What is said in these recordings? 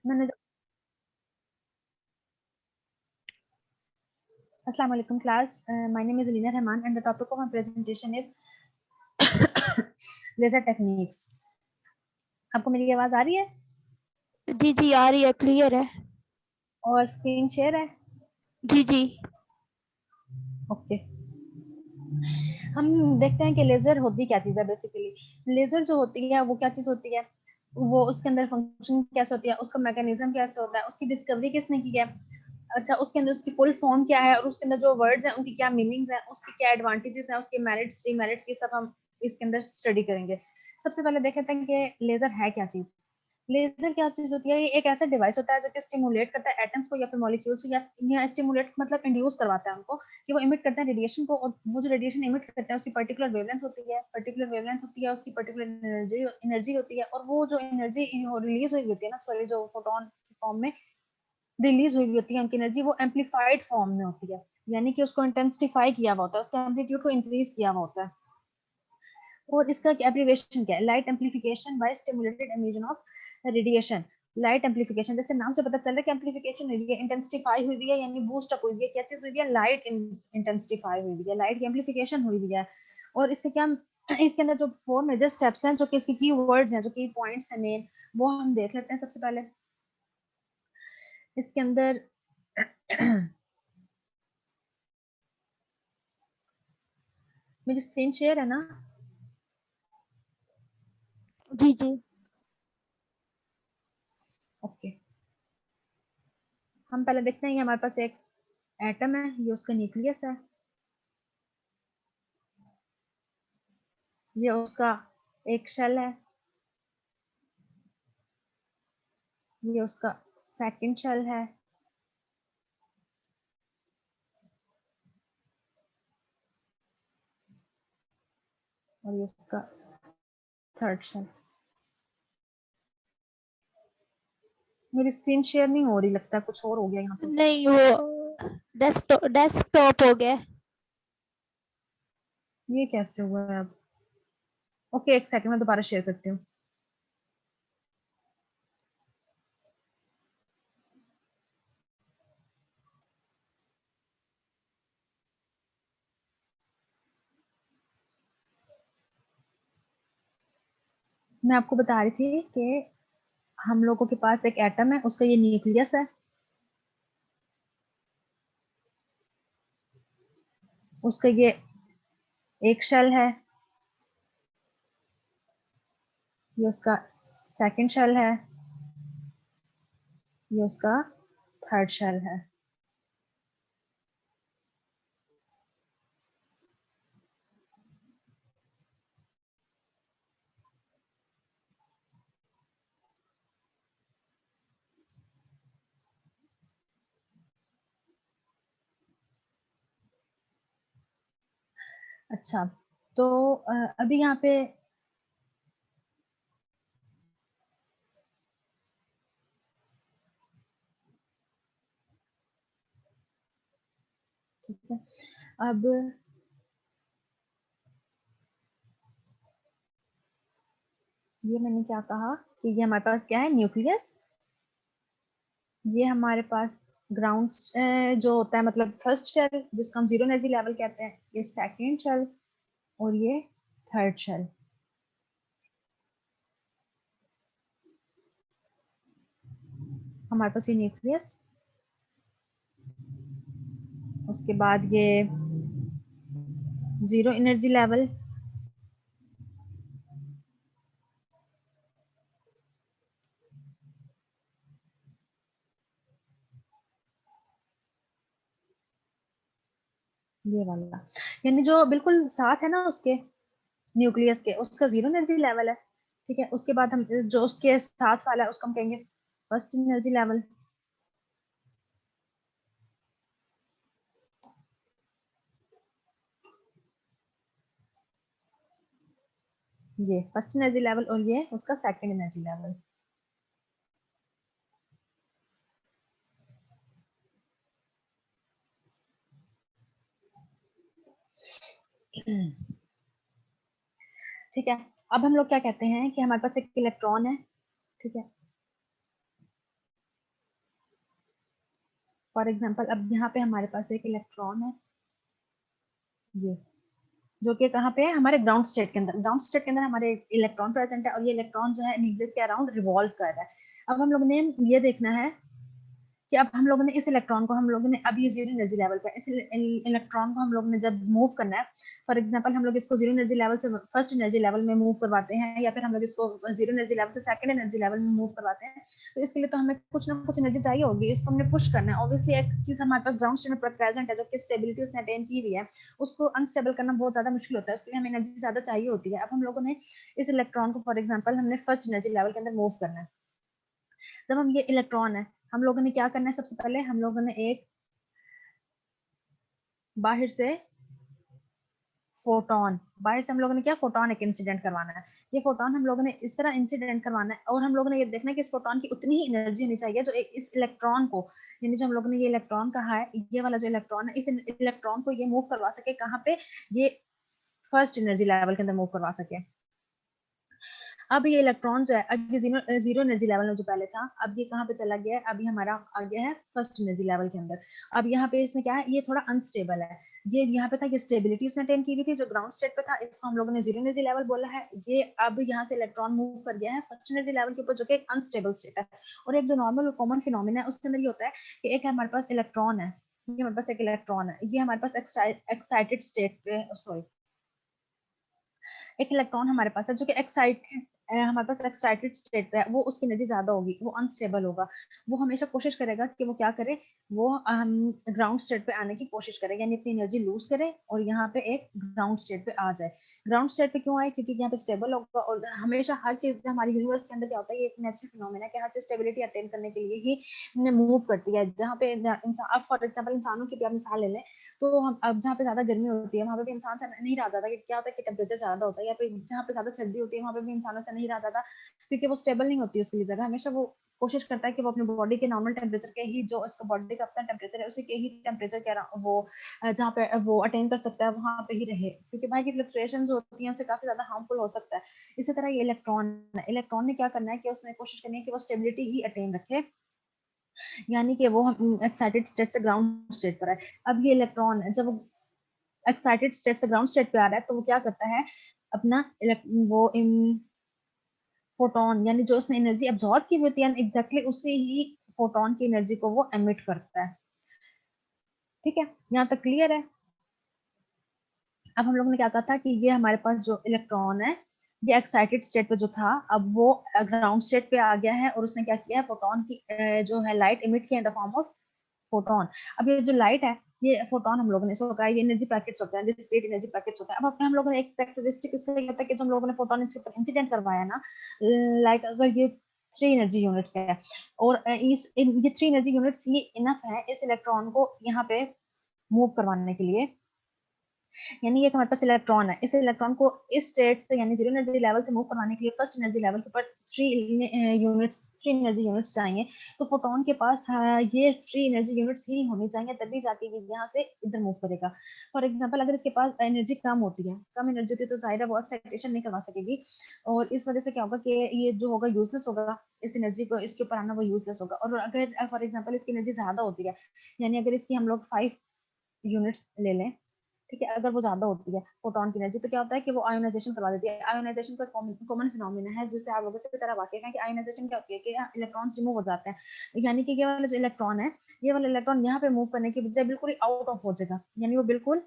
मैंने अस्सलाम वालेकुम class, my name is Alina Rahman and the topic of my presentation is laser techniques. आपको मेरी आवाज आ रही है जी जी आ रही है, क्लियर है। और स्क्रीन शेयर है? जी जी ओके। हम देखते हैं कि लेजर होती क्या चीज है। बेसिकली लेजर जो होती है वो क्या चीज होती है, वो उसके अंदर फंक्शन कैसे होती है, उसका मैकेनिज्म कैसे होता है, उसकी डिस्कवरी किसने की है, अच्छा उसके अंदर उसकी फुल फॉर्म क्या है और उसके अंदर जो वर्ड्स हैं उनकी क्या मीनिंग्स हैं, उसकी क्या एडवांटेजेस हैं, उसके मेरिट्स डीमेरिट्स, ये सब हम इसके अंदर स्टडी करेंगे। सबसे पहले देख लेते हैं कि लेजर है क्या चीज। लेजर क्या चीज होती है? ये एक ऐसा डिवाइस होता है जो कि स्टिमुलेट करता है एटम्स को या फिर मॉलिक्यूल्स को, या स्टिमुलेट मतलब इंड्यूस करवाता है उनको कि वो इमिट करते हैं रेडिएशन को, और वो जो रेडिएशन इमिट करते हैं उसकी पर्टिकुलर वेवलेंथ होती है, उसकी पर्टिकुलर एनर्जी होती है, और वो जो एनर्जी रिलीज हुई होती है ना, सॉरी, जो फोटोन फॉर्म में रिलीज हुई होती है उनकी एनर्जी, वो एम्पलीफाइड फॉर्म में होती है, यानी कि उसको इंटेंसिफाई किया हुआ होता है, उसके एम्पलीट्यूड को इंक्रीज किया हुआ होता है। और इसका एब्रिविएशन क्या है? Light amplification by stimulated emission of radiation. Light amplification, जैसे नाम से पता चल रहा है कि एम्पलीफिकेशन हुई है, इंटेंसिफाई हुई है, यानी बूस्ट अप हुई है। क्या चीज हुई है? लाइट इंटेंसिफाई हुई है, लाइट की एम्पलीफिकेशन हुई है। और इसके क्या, इसके अंदर जो 4 मेजर स्टेप्स हैं, जो कि इसके की वर्ड्स हैं, जो की पॉइंट्स हैं मेन, वो हम देख लेते हैं। सबसे पहले इसके अंदर मेरी स्क्रीन शेयर है ना? जी जी ओके। हम पहले देखते हैं, ये हमारे पास एक एटम है, ये उसका न्यूक्लियस है, ये उसका एक शेल है, ये उसका सेकंड शेल है, और ये उसका थर्ड शेल। मेरी स्क्रीन शेयर नहीं हो रही, लगता है कुछ और हो गया यहाँ पे। नहीं, वो डेस्कटॉप हो गया। ये कैसे हुआ है अब? ओके, एक सेकंड में दोबारा शेयर करती हूँ। मैं आपको बता रही थी कि हम लोगों के पास एक एटम है, उसका ये न्यूक्लियस है, उसका ये एक शेल है, ये उसका सेकंड शेल है, ये उसका थर्ड शेल है। अच्छा, तो अभी यहाँ पे ठीक है। अब ये मैंने क्या कहा कि ये हमारे पास क्या है? न्यूक्लियस। ये हमारे पास ग्राउंड जो होता है, मतलब फर्स्ट शेल, जिसको हम जीरो एनर्जी लेवल कहते हैं, ये सेकंड शेल, और ये थर्ड शेल। हमारे पास ये न्यूक्लियस, उसके बाद ये जीरो एनर्जी लेवल, ये वाला, यानी जो बिल्कुल साथ है ना उसके न्यूक्लियस के, उसका जीरो एनर्जी लेवल है। ठीक है, उसके बाद हम जो उसके साथ वाला है उसको हम कहेंगे फर्स्ट एनर्जी लेवल। ये फर्स्ट एनर्जी लेवल, और ये उसका सेकंड एनर्जी लेवल। ठीक है। अब हम लोग क्या कहते हैं कि हमारे पास एक इलेक्ट्रॉन है, ठीक है, फॉर एग्जाम्पल अब यहाँ पे हमारे पास एक इलेक्ट्रॉन है, ये जो कि कहाँ पे है, हमारे ग्राउंड स्टेट के अंदर। ग्राउंड स्टेट के अंदर हमारे इलेक्ट्रॉन प्रेजेंट है और ये इलेक्ट्रॉन जो है न्यूक्लियस के अराउंड रिवॉल्व कर रहा है। अब हम लोगों ने ये देखना है कि अब हम लोगों ने इस इलेक्ट्रॉन को, हम लोगों ने अब ये जीरो एनर्जी लेवल पे इस इलेक्ट्रॉन को हम लोगों ने जब मूव करना है, फॉर एग्जांपल हम लोग इसको जीरो एनर्जी लेवल से फर्स्ट एनर्जी लेवल में मूव करवाते हैं, या फिर हम लोग इसको जीरो एनर्जी लेवल से सेकंड एनर्जी लेवल में मूव करवाते हैं, तो इसके लिए तो हमें कुछ ना कुछ एनर्जी चाहिए होगी, इसको हमने पुश करना है। ऑब्वियसली एक चीज हमारे पास ग्राउंड स्टेट में प्रेजेंट है, जो कि स्टेबिलिटी उसने अटेन की हुई है, उसको अनस्टेबल करना बहुत ज्यादा मुश्किल होता है, उसके लिए हमें एनर्जी ज्यादा चाहिए होती है। अब हम लोगों ने इस इलेक्ट्रॉन को फॉर एग्जाम्पल हमने फर्स्ट एनर्जी लेवल के अंदर मूव करना है। जब हम ये इलेक्ट्रॉन है, हम लोगों ने क्या करना है, सबसे पहले हम लोगों ने एक बाहर से फोटोन, बाहर से हम लोगों ने क्या, फोटोन एक इंसिडेंट करवाना है। ये फोटोन हम लोगों ने इस तरह इंसिडेंट करवाना है, और हम लोगों ने ये देखना है कि इस फोटोन की उतनी ही एनर्जी होनी चाहिए जो एक इस इलेक्ट्रॉन को, यानी जो हम लोगों ने ये इलेक्ट्रॉन कहा है, ये वाला जो इलेक्ट्रॉन है, इस इलेक्ट्रॉन को ये मूव करवा सके कहाँ पे, ये फर्स्ट एनर्जी लेवल के अंदर मूव करवा सके। अब ये इलेक्ट्रॉन जो है, अब ये जीरो एनर्जी लेवल में जो पहले था, अब ये कहाँ पे चला गया है, अब ये हमारा आ गया है फर्स्ट एनर्जी लेवल के अंदर। अब यहाँ पे इसमें क्या है, ये थोड़ा अनस्टेबल है। ये यहाँ पे था, ये स्टेबिलिटी उसने अटेन की हुई थी, जो ग्राउंड स्टेट पे था, इसको हम लोगों ने जीरो एनर्जी लेवल बोला है। ये अब यहाँ से इलेक्ट्रॉन मूव कर गया है फर्स्ट एनर्जी लेवल के ऊपर, जो कि एक अनस्टेबल स्टेट है। और एक जो नॉर्मल कॉमन फिनोमिना है, उसके अंदर ये होता है कि एक हमारे पास इलेक्ट्रॉन है, ये हमारे पास एक इलेक्ट्रॉन है, ये हमारे पास एक्साइटेड स्टेट पे, सॉरी, एक इलेक्ट्रॉन हमारे पास है जो कि एक्साइटेड, हमारे पास एक्साइटेड स्टेट पे है, वो उसकी एनर्जी ज्यादा होगी, वो अनस्टेबल होगा। वो हमेशा कोशिश करेगा कि वो क्या करे, वो ग्राउंड स्टेट पे आने की कोशिश करे, यानी अपनी एनर्जी लूज करे और यहाँ पे एक ग्राउंड स्टेट पे आ जाए। ग्राउंड स्टेट पे क्यों आए, क्योंकि यहाँ पे स्टेबल होगा। और हमेशा हर चीज हमारी यूनिवर्स के अंदर क्या होता है, ये एक नेचुरल फिनोमेना है कि हर चीज स्टेबिलिटी अटेन करने के लिए ही मूव करती है। जहाँ पे इंसान, अब फॉर एग्जाम्पल इंसानों की भी आप मिसाल ले लें, तो हम अब जहाँ पे ज्यादा गर्मी होती है, वहां पे भी इंसान से नहीं रहा जाता, कि क्या होता है कि टेम्परेचर ज्यादा होता है, या फिर जहाँ पे ज्यादा सर्दी होती है, वहां पे भी इंसानों से नहीं रहा जाता, क्योंकि वो स्टेबल नहीं होती उसके लिए जगह। हमेशा वो कोशिश करता है कि वो अपनी बॉडी के नॉर्मल टेम्परेचर के ही, जो उसका बॉडी का अपना टेम्परेचर है, उसी के ही टेम्परेचर के वो जहाँ पे वो अटेन कर सकता है, वहां पे ही रहे, क्योंकि बाहर की फ्लक्चुएशन होती है, उनसे काफी ज्यादा हार्मफुल हो सकता है। इसी तरह ये इलेक्ट्रॉन है, इलेक्ट्रॉन ने क्या करना है कि उसने कोशिश करनी है कि वो स्टेबिलिटी ही अटेन रखे, यानी कि वो एक्साइटेड स्टेट से ग्राउंड स्टेट पर है। अब ये इलेक्ट्रॉन है, जब एक्साइटेड स्टेट से ग्राउंड स्टेट पे आ रहा है, तो वो क्या करता है, अपना वो फोटोन, यानी जो उसने एनर्जी अब्सॉर्ब की हुई थी, एग्जैक्टली उसी ही फोटोन की एनर्जी को वो एमिट करता है। ठीक है, यहाँ तक क्लियर है। अब हम लोगों ने क्या कहा था कि ये हमारे पास जो इलेक्ट्रॉन है, ये एक्साइटेड स्टेट पे जो था, अब वो ग्राउंड स्टेट पे आ गया है, और उसने क्या किया है, फोटोन की जो है लाइट इमिट किया in the form of photon. अब ये जो लाइट है, ये फोटोन हम लोगों ने इसको कहा, ये एनर्जी पैकेट्स होते हैं, डिस्क्रीट एनर्जी पैकेट्स होते हैं। अब हम लोगों ने एक कैरेक्टरिस्टिक इसका ये होता है कि जो हम लोगों ने फोटोन इसके ऊपर इंसिडेंट करवाया ना, लाइक अगर ये 3 एनर्जी यूनिट्स का है, और ये 3 एनर्जी यूनिट्स ये इनफ है इस इलेक्ट्रॉन को यहाँ पे मूव करवाने के लिए। यानी ये हमारे पास इलेक्ट्रॉन है, इस इलेक्ट्रॉन को इस स्टेट से, यानी जीरो एनर्जी लेवल से मूव करवाने के लिए फर्स्ट एनर्जी लेवल के ऊपर 3 एनर्जी यूनिट्स चाहिए। तो फोटोन के पास ये 3 एनर्जी यूनिट्स ही होनी चाहिए, तभी जाके ये यहाँ से इधर मूव करेगा। फॉर एग्जाम्पल अगर इसके पास एनर्जी कम होती है, कम एनर्जी होती है, तो जाहिर है वो एक्साइटेशन नहीं करवा सकेगी, और इस वजह से क्या होगा कि ये जो होगा यूजलेस होगा, इस एनर्जी को इसके ऊपर आना वो यूजलेस होगा। और अगर फॉर एग्जाम्पल इसकी एनर्जी ज्यादा होती है, यानी अगर इसकी हम लोग 5 यूनिट्स ले लें, ठीक है, अगर वो ज्यादा होती है फोटोन की एनर्जी, तो क्या होता है कि वो आयोनाइजेशन करवा देती है। आयोनाइजेशन का कॉमन फिनोमिना है, जिससे आप लोग अच्छी तरह वाकिफ हैं कि आयोनाइजेशन क्या होती है कि इलेक्ट्रॉन्स रिमूव हो जाते हैं, यानी कि ये वाला जो इलेक्ट्रॉन है, ये वाला इलेक्ट्रॉन यहाँ पे मूव करने की बजाय बिल्कुल ही आउट ऑफ हो जाएगा, यानी वो बिल्कुल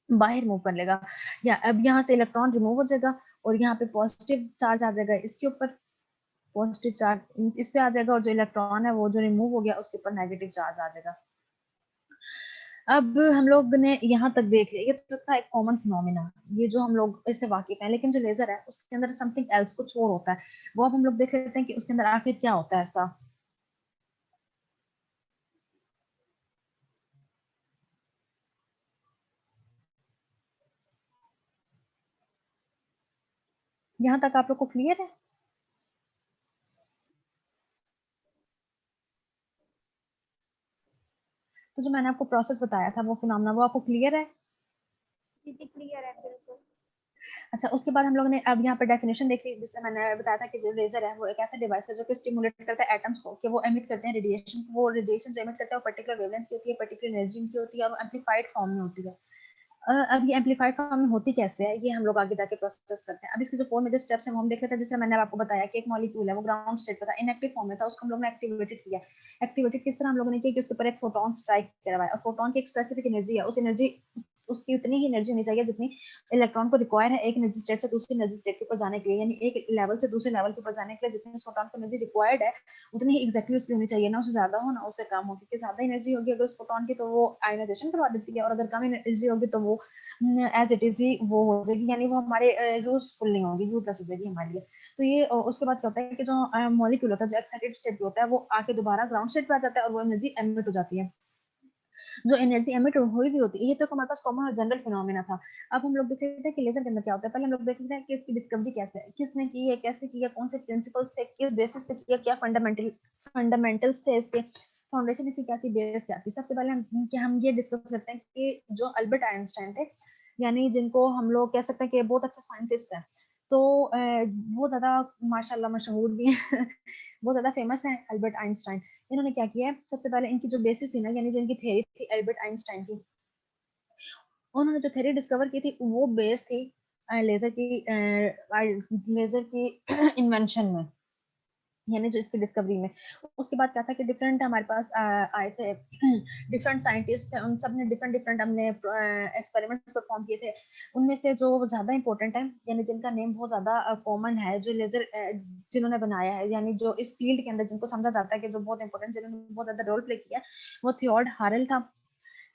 बाहर मूव कर लेगा। या अब यहाँ से इलेक्ट्रॉन रिमूव हो जाएगा, और यहाँ पे पॉजिटिव चार्ज आ जाएगा इसके ऊपर, पॉजिटिव चार्ज इस पे आ जाएगा, और जो इलेक्ट्रॉन है वो जो रिमूव हो गया उसके ऊपर नेगेटिव चार्ज आ जाएगा। अब हम लोग ने यहाँ तक देख लिया, ये तो था एक कॉमन फिनोमिना, ये जो हम लोग इससे वाकिफ हैं। लेकिन जो लेजर है उसके अंदर समथिंग एल्स, कुछ और होता है, वो अब हम लोग देख लेते हैं कि उसके अंदर आखिर क्या होता है ऐसा। यहाँ तक आप लोग को क्लियर है? तो जो मैंने आपको प्रोसेस बताया था, वो फिनोमिना, वो आपको क्लियर है? जी जी क्लियर है बिल्कुल। अच्छा, उसके बाद हम लोगों ने अब यहाँ पर डेफिनेशन देख ली, जिससे मैंने बताया था कि जो लेजर है वो एक ऐसा डिवाइस है जो कि स्टिमुलेट करता है एटम्स को कि वो एमिट करते हैं रेडिएशन। वो रेडिएशन जो एमिट करता है वो पर्टिकुलर वेवलेंथ की होती है, पर्टिकुलर एनर्जी की होती है और एम्पलीफाइड फॉर्म में होती है। अब ये एम्पलीफाइड फॉर्म में होती कैसे है, ये हम लोग आगे जाके प्रोसेस करते हैं। अब इसके जो 4 मेजर स्टेप्स हैं वो हम देख लेते हैं। जैसे मैंने आपको बताया कि एक मॉलिक्यूल है वो ग्राउंड स्टेट पे था, इनएक्टिव फॉर्म में था, उसको हम लोग ने एक्टिवेटेड किया। एक्टिवेटेड किस तरह हम लोगों ने किया कि उसके ऊपर एक फोटोन स्ट्राइक करवाया, और फोटोन की एक स्पेसिफिक एनर्जी है, उस एनर्जी उसकी उतनी ही एनर्जी होनी चाहिए जितनी इलेक्ट्रॉन को रिक्वायर है एक एनर्जी स्टेट से दूसरी एनर्जी स्टेट के ऊपर जाने के लिए, यानी एक लेवल से दूसरे लेवल के ऊपर जाने के लिए जितनी फोटोन को एनर्जी रिक्वायर्ड है उतनी ही एग्जैक्टली उसकी होनी चाहिए, ना उससे ज्यादा हो ना उससे कम हो, क्योंकि ज्यादा एनर्जी होगी अगर उस फोटोन की तो वो आयनाइजेशन करवा देती है, और अगर कम एनर्जी होगी तो वो एज इट इज ही वो हो जाएगी, यानी वो हमारे यूजफुल नहीं होगी, यूजलेस हो जाएगी हमारे लिए। तो ये उसके बाद क्या होता है कि जो मॉलिक्यूल होता है जो एक्साइटेड स्टेट होता है वो आके दोबारा ग्राउंड स्टेट पे आ जाता है और वो एनर्जी एमिट हो जाती है। जो एनर्जी एमिट हुई भी होती है, ये तो हमारे पास कॉमन और जनरल फिनोमेना था। अब हम लोग देख लेते हैं कि लेजर के अंदर क्या होता है। पहले हम लोग देख लेते हैं कि इसकी डिस्कवरी कैसे है, किसने की है, कैसे की है, कौन से प्रिंसिपल से किस बेसिस पे किया, क्या फंडामेंटल्स थे इसके, फाउंडेशन इसकी क्या थी, बेस क्या थी। सबसे पहले हम ये डिस्कस करते हैं कि जो अल्बर्ट आइंस्टाइन थे, यानी जिनको हम लोग कह सकते हैं कि बहुत अच्छे साइंटिस्ट हैं, तो बहुत ज्यादा माशाल्लाह मशहूर भी हैं बहुत ज्यादा फेमस है अल्बर्ट आइंस्टाइन। इन्होंने क्या किया है, सबसे पहले इनकी जो बेसिस थी ना, यानी जो इनकी थ्योरी थी अल्बर्ट आइंस्टाइन की, उन्होंने जो थ्योरी डिस्कवर की थी वो बेस थी लेजर की लेजर की इन्वेंशन में, यानी जो इसकी डिस्कवरी में। उसके बाद क्या था कि डिफरेंट हमारे पास आए थे डिफरेंट साइंटिस्ट थे, उन सब ने डिफरेंट डिफरेंट हमने एक्सपेरिमेंट परफॉर्म किए थे। उनमें से जो ज्यादा इंपॉर्टेंट है, यानी जिनका नेम बहुत ज्यादा कॉमन है, जो लेजर जिन्होंने बनाया है, यानी जो इस फील्ड के अंदर जिनको समझा जाता है कि जो बहुत इंपॉर्टेंट, जिन्होंने बहुत ज्यादा रोल प्ले किया, वो थियोड हारेल था,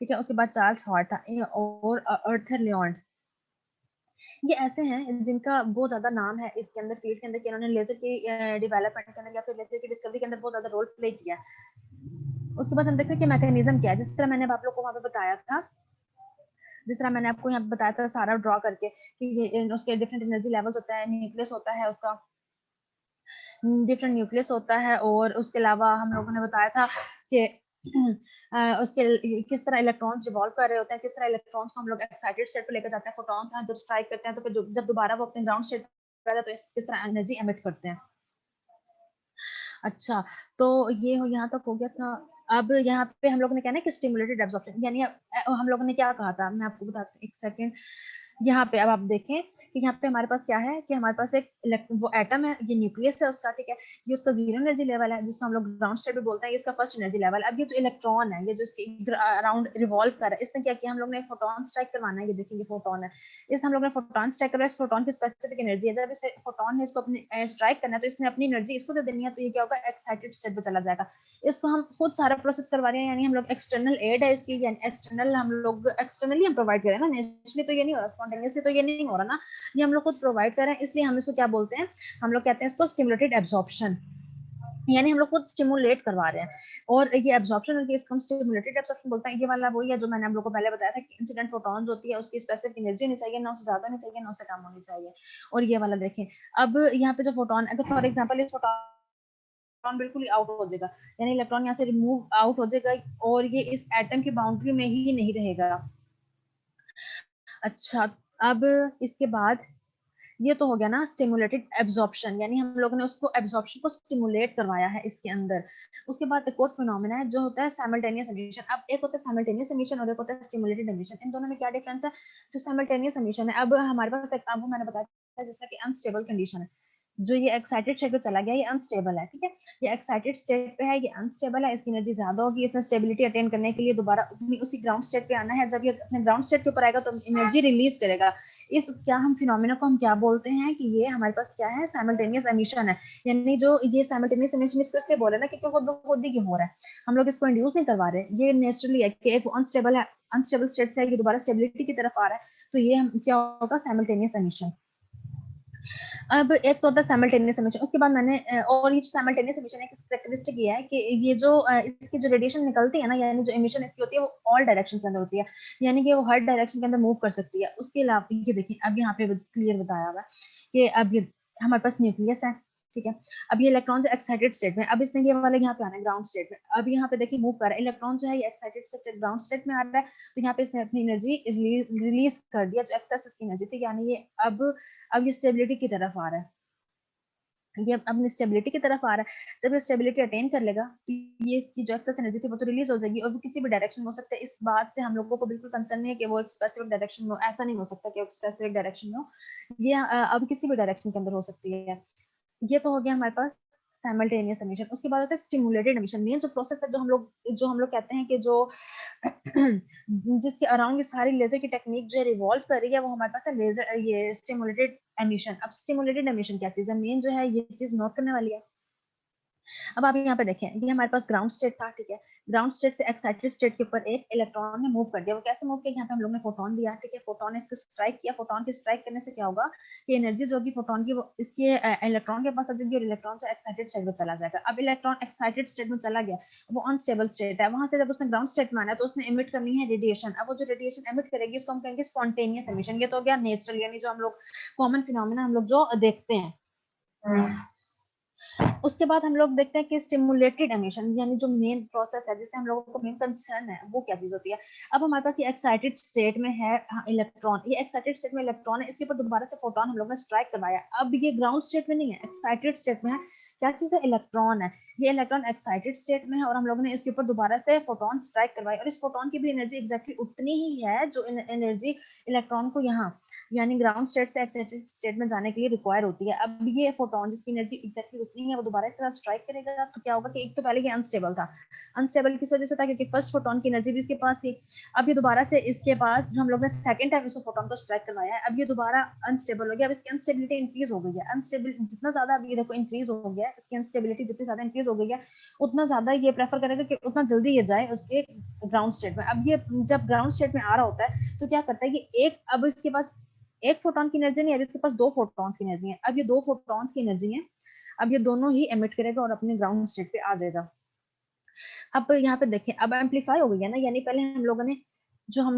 ठीक है। उसके बाद चार्ल्स हॉर्ट था और अर्थर लियोन। ये ऐसे हैं जिनका बहुत ज्यादा नाम है इसके अंदर फील्ड के अंदर कि इन्होंने लेजर की डेवलपमेंट के अंदर या फिर लेजर की डिस्कवरी के अंदर बहुत ज्यादा रोल प्ले किया है। उसके बाद हम देखते हैं कि मैकेनिज्म क्या है, जिस तरह मैंने आप लोग को वहां पे बताया था, जिस तरह मैंने आपको यहाँ पे बताया था सारा ड्रॉ करके कि ये उसके डिफरेंट एनर्जी लेवल्स होता है, न्यूक्लियस होता है उसका, डिफरेंट न्यूक्लियस होता है, और उसके अलावा हम लोगों ने बताया था कि उसके किस तरह इलेक्ट्रॉन्स रिवॉल्व कर रहे होते हैं, किस तरह इलेक्ट्रॉन्स को हम लोग एक्साइटेड स्टेट पे लेकर जाते हैं, फोटॉन्स जब स्ट्राइक करते हैं तो फिर जब दोबारा वो अपने ग्राउंड स्टेट पे आते हैं तो किस तरह एनर्जी एमिट करते हैं। अच्छा, तो ये हो यहाँ तक हो गया था। अब यहाँ पे हम लोग ने क्या ना कि स्टिमुलेटेड एब्जॉर्प्शन, यानी हम लोगों ने क्या कहा था, मैं आपको बताती हूँ एक सेकंड। यहाँ पे अब आप देखें कि यहाँ पे हमारे पास क्या है कि हमारे पास एक वो एटम है, ये न्यूक्लियस है उसका, ठीक है। ये उसका जीरो एनर्जी लेवल है जिसको हम लोग ग्राउंड स्टेट भी बोलते हैं, ये इसका फर्स्ट एनर्जी लेवल। अब ये जो इलेक्ट्रॉन है, ये जो इसके अराउंड रिवॉल्व कर रहा है, इसने क्या किया, हम लोग ने फोटोन स्ट्राइक करवाना है, ये देखेंगे फोटोन है, इस हम लोग ने फोटोन स्ट्राइक करवाया, फोटोन की स्पेसिफिक एनर्जी है। जब इस फोटोन ने इसको अपनी स्ट्राइक करना है तो इसने अपनी एनर्जी इसको दे देनी है, तो ये क्या होगा, एक्साइटेड स्टेट पे चला जाएगा। इसको हम खुद सारा प्रोसेस करवा रहे हैं, यानी हम लोग एक्सटर्नल एड है इसकी, यानी एक्सटर्नल हम लोग एक्सटर्नली हम प्रोवाइड कर रहे हैं ना, नेचुरली तो ये नहीं हो रहा, स्पॉन्टेनियसली तो ये नहीं हो रहा ना, ये हम लोग खुद प्रोवाइड कर रहे हैं, इसलिए हम इसको क्या बोलते हैं, हम लोग कहते हैं इसको स्टिमुलेटेड एब्जॉर्प्शन, यानी हम लोग खुद स्टिमुलेट करवा रहे हैं। और ये एब्जॉर्प्शन और इसको हम स्टिमुलेटेड एब्जॉर्प्शन बोलते हैं। ये वाला वही है जो मैंने आप लोगों को पहले बताया था कि इंसिडेंट फोटॉन्स होती है, उसकी स्पेसिफिक एनर्जी नहीं चाहिए, ना उससे ज्यादा नहीं चाहिए, ना उससे कम होनी चाहिए। और ये वाला देखें, अब यहाँ पे जो फोटोन, अगर फॉर एग्जाम्पल इस फोटोन बिल्कुल ही आउट हो जाएगा, यानी इलेक्ट्रॉन यहाँ से रिमूव आउट हो जाएगा और ये इस एटम की बाउंड्री में ही नहीं रहेगा। अच्छा, अब इसके बाद ये तो हो गया ना स्टिमुलेटेड एब्जॉर्प्शन, यानी हम लोगों ने उसको एब्जॉर्प्शन को स्टिमुलेट करवाया है इसके अंदर। उसके बाद एक और फिनोमेना है जो होता है साइमल्टेनियस एमिशन। अब एक होता है साइमल्टेनियस एमिशन और एक होता है स्टिमुलेटेड एमिशन, इन दोनों में क्या डिफरेंस है। जो साइमल्टेनियस एमिशन है, अब हमारे पास एक, अब मैंने बताया जैसा कि अनस्टेबल कंडीशन है, जो ये एक्साइटेड स्टेट पे चला गया, ये अनस्टेबल है, ठीक है। ये एक्साइटेड स्टेट पे है, ये अनस्टेबल है, इसकी एनर्जी ज्यादा होगी, इसने स्टेबिलिटी अटेन करने के लिए दोबारा उसी ग्राउंड स्टेट पे आना है। जब ये अपने ग्राउंड स्टेट के ऊपर आएगा तो एनर्जी रिलीज करेगा। इस क्या हम फिनोमेना को हम क्या बोलते हैं कि ये हमारे पास क्या है, साइमल्टेनियस एमिशन है। यानी जो ये साइमल्टेनियस एमिशन इसको इसलिए बोल रहे हैं ना क्योंकि खुद ही हो रहा है, हम लोग इसको इंड्यूस नहीं करवा रहे, ये नेचुरली है कि एक अनस्टेबल है, अनस्टेबल स्टेट से दोबारा स्टेबिलिटी की तरफ आ रहा है, तो ये क्या होगा, साइमल्टेनियस एमिशन। अब एक तो होता है साइमल्टेनियस एमिशन, उसके बाद मैंने और ये साइमल्टेनियस एमिशन एक कैरेक्टरिस्टिक ये है कि ये जो इसकी जो रेडिएशन निकलती है ना, यानी जो एमिशन इसकी होती है वो ऑल डायरेक्शन के अंदर होती है, यानी कि वो हर डायरेक्शन के अंदर मूव कर सकती है। उसके अलावा ये देखिए अब यहाँ पे क्लियर बताया हुआ है कि अब ये हमारे पास न्यूक्लियस है, ठीक है। अब ये इलेक्ट्रॉन जो एक्साइटेड स्टेट में, अब इसने ये वाला यहाँ पे आना है ग्राउंड स्टेट में, अब यहाँ पे देखिए मूव कर रहा है इलेक्ट्रॉन जो है ये एक्साइटेड स्टेट ग्राउंड स्टेट में आ रहा है, तो यहाँ पे इसने अपनी एनर्जी रिलीज कर दिया जो एक्सेस इसकी एनर्जी थी, यानी ये अब ये स्टेबिलिटी की तरफ आ रहा है, ये अपनी स्टेबिलिटी की तरफ आ रहा है। जब ये स्टेबिलिटी अटेन कर लेगा तो ये इसकी जो एक्सेस एनर्जी थी वो तो रिलीज हो जाएगी, और वो किसी भी डायरेक्शन में हो सकता है। इस बात से हम लोगों को बिल्कुल कंसर्न नहीं है कि वो एक स्पेसिफिक डायरेक्शन में हो, ऐसा नहीं हो सकता कि वो स्पेसिफिक डायरेक्शन में हो, ये अब किसी भी डायरेक्शन के अंदर हो सकती है। ये तो हो गया हमारे पास साइमल्टेनियस एमिशन। उसके बाद होता है स्टिमुलेटेड एमिशन। मेन जो प्रोसेस है जो हम लोग कहते हैं कि जो जिसके अराउंड ये सारी लेजर की टेक्निक जो है रिवॉल्व कर रही है, वो हमारे पास है लेजर ये स्टिमुलेटेड एमिशन। अब स्टिमुलेटेड एमिशन क्या चीज है, मेन जो है ये चीज नोट करने वाली है। अब आप यहाँ पे देखें, ये हमारे पास ग्राउंड स्टेट था, ठीक है। ग्राउंड स्टेट से एक्साइटेड स्टेट के ऊपर एक इलेक्ट्रॉन ने मूव कर दिया। वो कैसे मूव किया, यहाँ पे हम लोग ने फोटोन दिया, ठीक है। फोटोन ने इसको स्ट्राइक किया, फोटोन के स्ट्राइक करने से क्या होगा कि एनर्जी जो होगी फोटोन की वो इसके इलेक्ट्रॉन के पास आ जाएगी, और इलेक्ट्रॉन से एक्साइटेड स्टेट में चला जाएगा। अब इलेक्ट्रॉन एक्साइटेड स्टेट में चला गया, वो अनस्टेबल स्टेट है, वहां से जब उसने ग्राउंड स्टेट में आना है तो उसने एमिट करनी है रेडिएशन। अब वो जो रेडिएशन एमिट करेगी उसको हम कहेंगे स्पॉन्टेनियस एमिशन। ये तो हो गया नेचुरल, यानी जो हम लोग कॉमन फिनोमेना हम लोग जो देखते हैं। उसके बाद हम लोग देखते हैं कि स्टिमुलेटेड एमिशन, यानी जो मेन प्रोसेस है जिससे हम लोगों को मेन कंसर्न है, वो क्या चीज होती है। अब हमारे पास ये एक्साइटेड स्टेट में है इलेक्ट्रॉन, ये एक्साइटेड स्टेट में इलेक्ट्रॉन है, इसके ऊपर दोबारा से फोटोन हम लोग ने स्ट्राइक करवाया। अब ये ग्राउंड स्टेट में नहीं है, एक्साइटेड स्टेट में है। क्या चीज है, इलेक्ट्रॉन है। ये इलेक्ट्रॉन एक्साइटेड स्टेट में है और हम लोगों ने इसके ऊपर दोबारा से फोटोन स्ट्राइक करवाई, और इस फोटोन की भी एनर्जी एक्जैक्टली उतनी ही है जो एनर्जी इलेक्ट्रॉन को यहाँ यानी ग्राउंड स्टेट से एक्साइटेड स्टेट में जाने के लिए रिक्वायर होती है। अब ये फोटोन जिसकी एनर्जी एक्जैक्टली उतनी है वो दोबारा एक तरह स्ट्राइक करेगा, तो क्या होगा कि एक तो पहले ये अनस्टेबल था, अनस्टेबल किस वजह से था, क्योंकि फर्स्ट फोटोन की एनर्जी भी इसके पास थी। अब ये दोबारा से इसके पास जो हम लोग ने सेकंड टाइम इसको फोटोन को स्ट्राइक करवाया है, अब ये दोबारा अनस्टेबल हो गया। अब इसकी अनस्टेबिलिटी इंक्रीज हो गई है, अनस्टेबल जितना ज्यादा अब ये देखो इंक्रीज हो गया है, इसकी अनस्टेबिलिटी जितनी ज्यादा इंक्रीज हो गई है उतना ज्यादा ये प्रेफर करेगा कि उतना जल्दी ये जाए उसके ग्राउंड स्टेट में। अब ये जब ग्राउंड स्टेट में आ रहा होता है तो क्या करता है कि एक अब इसके पास एक फोटोन की एनर्जी नहीं है, इसके पास दो फोटॉन्स की एनर्जी है। अब ये दो फोटॉन्स की एनर्जी है, अब ये दोनों ही एमिट करेगा और अपने ग्राउंड स्टेट पे आ जाएगा। अब यहाँ पे देखें, अब एम्पलीफाई हो गई है ना, यानी पहले हम लोगों ने जो हम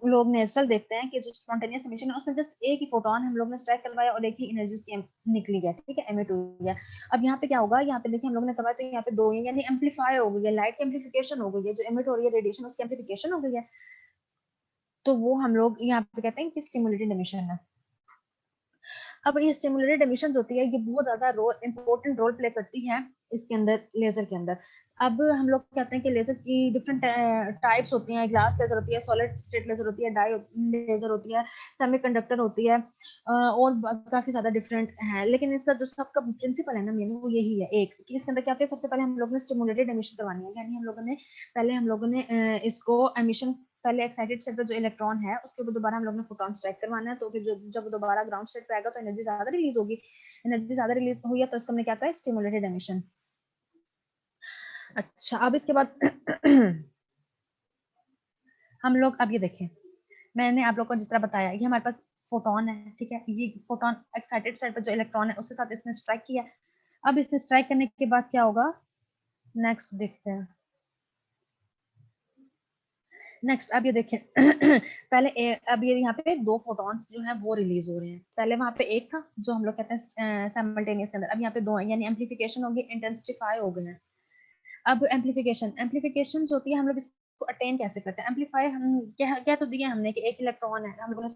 लोग नेचुरल देखते हैं कि जो स्पॉन्टेनियस एमिशन है उसमें जस्ट एक ही फोटोन हम लोग ने स्ट्राइक करवाया और एक ही एनर्जी उसकी निकली गया, ठीक है, एमिट हो गया। अब यहाँ पे क्या होगा, यहाँ पे देखिए हम लोग ने करवाया तो यहाँ पे दो है, यानी एम्पलीफाई हो गई है, लाइट की एम्पलीफिकेशन हो गई है, जो एमिट हो रही है रेडिएशन उसकी एम्पलीफिकेशन हो गई है। तो वो हम लोग यहाँ पे कहते हैं कि स्टिमुलेटेड एमिशन है। अब ये स्टिमुलेटेड एमिशन होती है, ये बहुत ज्यादा इंपॉर्टेंट रोल प्ले करती है इसके अंदर, लेजर के अंदर। अब हम लोग कहते हैं कि लेजर की डिफरेंट टाइप्स होती हैं, ग्लास लेजर होती है, सॉलिड स्टेट लेजर होती है, डाई लेजर होती है, सेमीकंडक्टर होती है, और काफी ज्यादा डिफरेंट है। लेकिन इसका जो सबका प्रिंसिपल है ना मेन, वो यही है एक, कि इसके अंदर क्या होता है, सबसे पहले हम लोग ने स्टिमुलेटेड एमिशन करवानी है, यानी हम लोगों ने इसको एमिशन पहले एक्साइटेड स्टेट पे जो इलेक्ट्रॉन है उसके ऊपर दोबारा हम लोग ने फोटोन स्ट्राइक करवाना है, तो फिर जब दोबारा ग्राउंड स्टेट पे आएगा तो एनर्जी ज्यादा रिलीज होगी, एनर्जी ज्यादा रिलीज हुई है तो इसको हमने क्या कहा, स्टिमुलेटेड एमिशन। अच्छा, अब इसके बाद हम लोग अब ये देखें, मैंने आप लोग को जिस तरह बताया, ये हमारे पास फोटोन है, ठीक है, ये फोटोन एक्साइटेड स्टेट पर जो इलेक्ट्रॉन है उसके साथ इसने स्ट्राइक किया। अब इसने स्ट्राइक करने के बाद क्या होगा, नेक्स्ट देखते हैं। नेक्स्ट अब ये देखें अब ये यहाँ पे दो फोटॉन्स जो हैं वो रिलीज हो रहे हैं। पहले वहां पे एक था जो हम लोग कहते हैं साइमल्टेनियस के अंदर, अब यहाँ पे दो हैं, यानी एम्पलीफिकेशन होगी, इंटेंसिफाई हो गए हैं। अब एम्पलीफिकेशन जो होती है, हम लोग इसको अटेन कैसे करते हैं, एम्पलीफाई हम क्या तो दिया हमने कि एक इलेक्ट्रॉन है, हम लोगों ने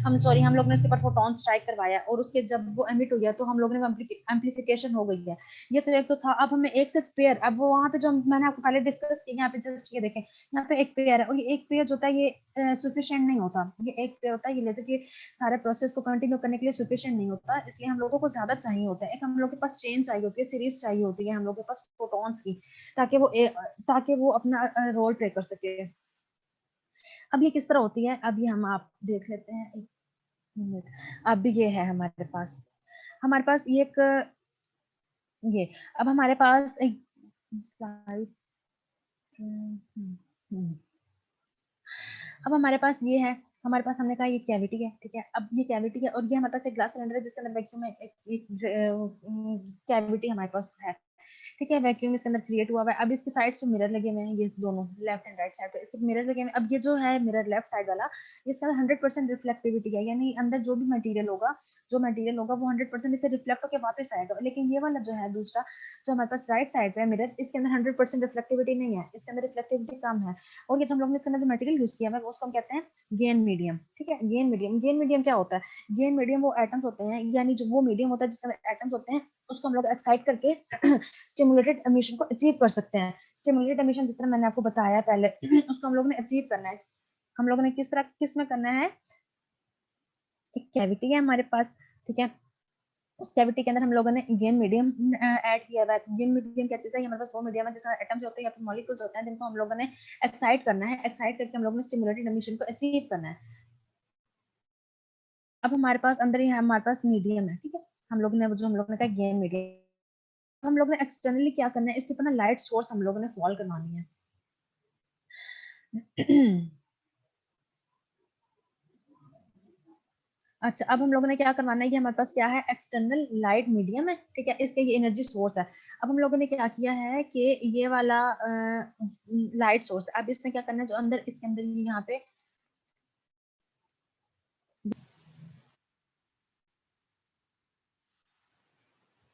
हम लोग ने इसके ऊपर फोटॉन स्ट्राइक करवाया और उसके जब वो एमिट हो गया तो हम लोग ने एम्पलीफिकेशन हो गई है। ये तो एक तो था। अब हमें एक से पेयर, अब वो वहां पे जो मैंने आपको पहले डिस्कस किया, यहाँ पे जस्ट ये देखें, यहाँ पे एक पेयर है और ये एक पेयर जो होता है ये सफिशिएंट नहीं होता, ये एक पेयर होता है, ये लेजर के सारे प्रोसेस को कंटिन्यू करने के लिए सफिशिएंट नहीं होता, इसलिए हम लोगों को ज्यादा चाहिए होता है। एक हम लोग के पास चेन चाहिए होती है, सीरीज चाहिए होती है हम लोग के पास फोटॉन्स की, ताकि वो अपना रोल प्ले कर सके। अब ये किस तरह होती है, अब ये हम आप देख लेते हैं, एक मिनट। अब ये है हमारे पास ये एक ये अब हमारे पास एक स्लाइड, अब हमारे पास ये है, हमारे पास हमने कहा ये कैविटी है, ठीक है। अब ये कैविटी है और ये हमारे पास एक ग्लास सिलेंडर है जिसके अंदर वैक्यूम में एक कैविटी हमारे पास है, ठीक है, वैक्यूम इसके अंदर क्रिएट हुआ हुआ है। अब इसके साइड्स पे मिरर लगे हुए हैं, ये दोनों लेफ्ट एंड राइट साइड पे इसके मिरर लगे हुए हैं। अब ये जो है मिरर लेफ्ट साइड वाला, इसका 100% रिफ्लेक्टिविटी है, यानी अंदर जो भी मटेरियल होगा वो 100% इससे रिफ्लेक्ट होकर वापस आएगा। लेकिन ये वाला जो है दूसरा, जो हमारे पास राइट साइड पे है मिरर, इसके अंदर 100% रिफ्लेक्टिविटी नहीं है, इसके अंदर रिफ्लेक्टिविटी कम है। और ये जो हम लोग ने इसके अंदर जो मटेरियल यूज किया है उसको हम कहते हैं गेन मीडियम। ठीक है, गेन मीडियम क्या होता है? गेन मीडियम वो एटम्स होते हैं, यानी जो वो मीडियम होता है जिसके अंदर एटम्स होते हैं, उसको हम लोग एक्साइट करके स्टिमुलेटेड एमिशन को अचीव कर सकते हैं। स्टिमुलेटेड एमिशन जिस तरह मैंने आपको बताया पहले उसको हम लोग ने अचीव करना है। हम लोगों ने किस में करना है? एक कैविटी है हमारे पास, ठीक है, उस कैविटी के अंदर हम लोगों ने गेन मीडियम ऐड किया हुआ है। गेन मीडियम क्या चीज है? हमारे पास वो मीडियम है जिसमें एटम्स होते हैं या फिर मॉलिक्यूल्स होते हैं जिनको हम लोगों ने एक्साइट करना है। एक्साइट करके हम लोगों ने स्टिमुलेटेड एमिशन को अचीव करना है। अब हमारे पास अंदर ही हमारे पास मीडियम है, ठीक है, हम लोग ने कहा गेन मीडियम। हम लोग ने एक्सटर्नली क्या करना है? इसके ऊपर ना लाइट सोर्स हम लोगों ने फॉल करवानी है। अच्छा, अब हम लोगों ने क्या करवाना है? ये हमारे पास क्या है? एक्सटर्नल लाइट मीडियम है, ठीक है, इसके ये एनर्जी सोर्स है। अब हम लोगों ने क्या किया है कि ये वाला लाइट सोर्स, अब इसमें क्या करना है? जो अंदर इसके अंदर यहाँ पे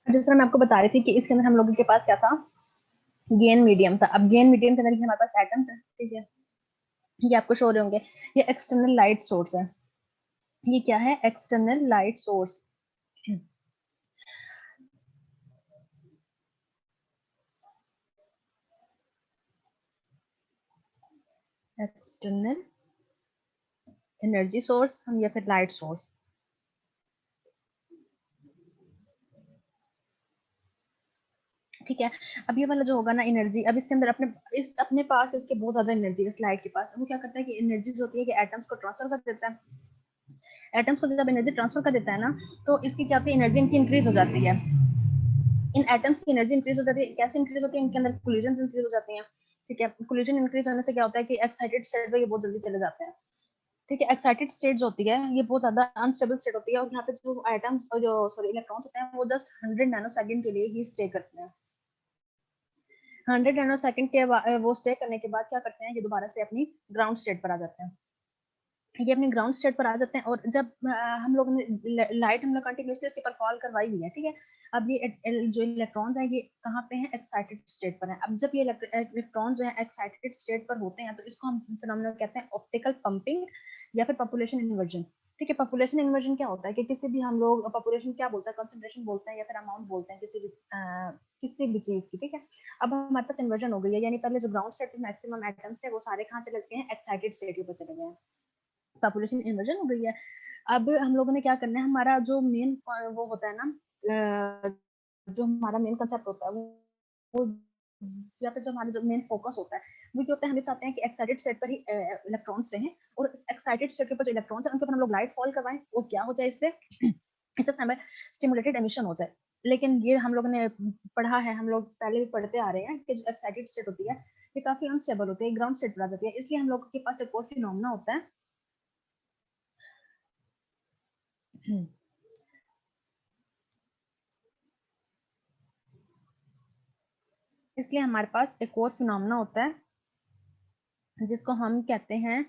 जिस तरह मैं आपको बता रही थी कि इसके अंदर हम लोगों के पास क्या था? गेन मीडियम था। अब गेन मीडियम के अंदर हमारे पास एटम्स है, ठीक है, ये आपको शो हो रहे होंगे। ये एक्सटर्नल लाइट सोर्स है। ये क्या है? External light source. External energy source हम या फिर लाइट सोर्स, ठीक है। अब ये वाला जो होगा ना एनर्जी, अब इसके अंदर अपने पास इसके बहुत ज्यादा एनर्जी है इस लाइट के पास। वो क्या करता है कि एनर्जी जो होती है कि एटम्स को ट्रांसफर कर देता है। एटम्स को जब एनर्जी ट्रांसफर कर देता है ना, तो इसकी क्या होती है? एनर्जी इनकी इंक्रीज हो जाती है। इन एटम्स की एनर्जी इंक्रीज हो जाती है। कैसे इंक्रीज होती है? इनके अंदर कोलिजन इंक्रीज हो जाती हैं, ठीक है। कोलिजन इंक्रीज होने से क्या होता है कि एक्साइटेड स्टेट पे ये बहुत जल्दी चले जाते हैं, ठीक है। एक्साइटेड स्टेट जो होती है ये बहुत ज्यादा अनस्टेबल स्टेट होती है, और यहाँ पे जो एटम्स और जो सॉरी इलेक्ट्रॉन्स होते हैं वो जस्ट 100 नैनो सेकंड के लिए ही स्टे करते हैं। 100 नैनो सेकंड के वो स्टे करने के बाद क्या करते हैं? ये दोबारा से अपनी ग्राउंड स्टेट पर आ जाते हैं। ये अपने ग्राउंड स्टेट पर आ जाते हैं। और जब हम लोगों ने लाइट हम लोग कंटिन्यूसली इसके ऊपर फॉल करवाई हुई है, ठीक है। अब ये जो इलेक्ट्रॉन्स है ये कहाँ पे हैं? एक्साइटेड स्टेट पर है। अब जब ये इलेक्ट्रॉन जो है एक्साइटेड स्टेट पर होते हैं तो इसको हम फिनोमेना कहते हैं ऑप्टिकल पंपिंग या फिर पॉपुलेशन इन्वर्जन, ठीक है। पॉपुलेशन इन्वर्जन क्या होता है कि किसी भी हम लोग पॉपुलेशन क्या बोलते हैं? कंसंट्रेशन बोलते हैं या फिर अमाउंट बोलते हैं किसी भी चीज की, ठीक है। अब हमारे पास इन्वर्जन हो गई है, यानी पहले जो ग्राउंड स्टेट पे मैक्सिमम एटम्स थे वो सारे कहाँ चले गए हैं? एक्साइटेड स्टेट पे चले गए हैं। पॉपुलेशन इन्वर्जन हो गई है। अब हम लोगों ने क्या करना है? हमारा जो मेन वो होता है ना, जो हमारा मेन कंसेप्ट होता है वो या फिर जो हमारा जो मेन फोकस होता है वो क्या होता है? हम चाहते हैं कि एक्साइटेड स्टेट पर ही इलेक्ट्रॉन्स रहें, और एक्साइटेड स्टेट के ऊपर जो इलेक्ट्रॉन्स हैं उनके ऊपर हम लोग लाइट फॉल करवाएं। वो क्या हो जाए? इससे समय स्टिमुलेटेड एमिशन हो जाए। लेकिन ये हम लोगों ने पढ़ा है, हम लोग पहले भी पढ़ते आ रहे हैं कि जो एक्साइटेड स्टेट होती है ये काफी अनस्टेबल होती है, ग्राउंड स्टेट पर आ जाती है। इसलिए हम लोग के पास एक और फिनोमेना होता है। इसलिए हमारे पास एक और फिनोमेना होता है जिसको हम कहते हैं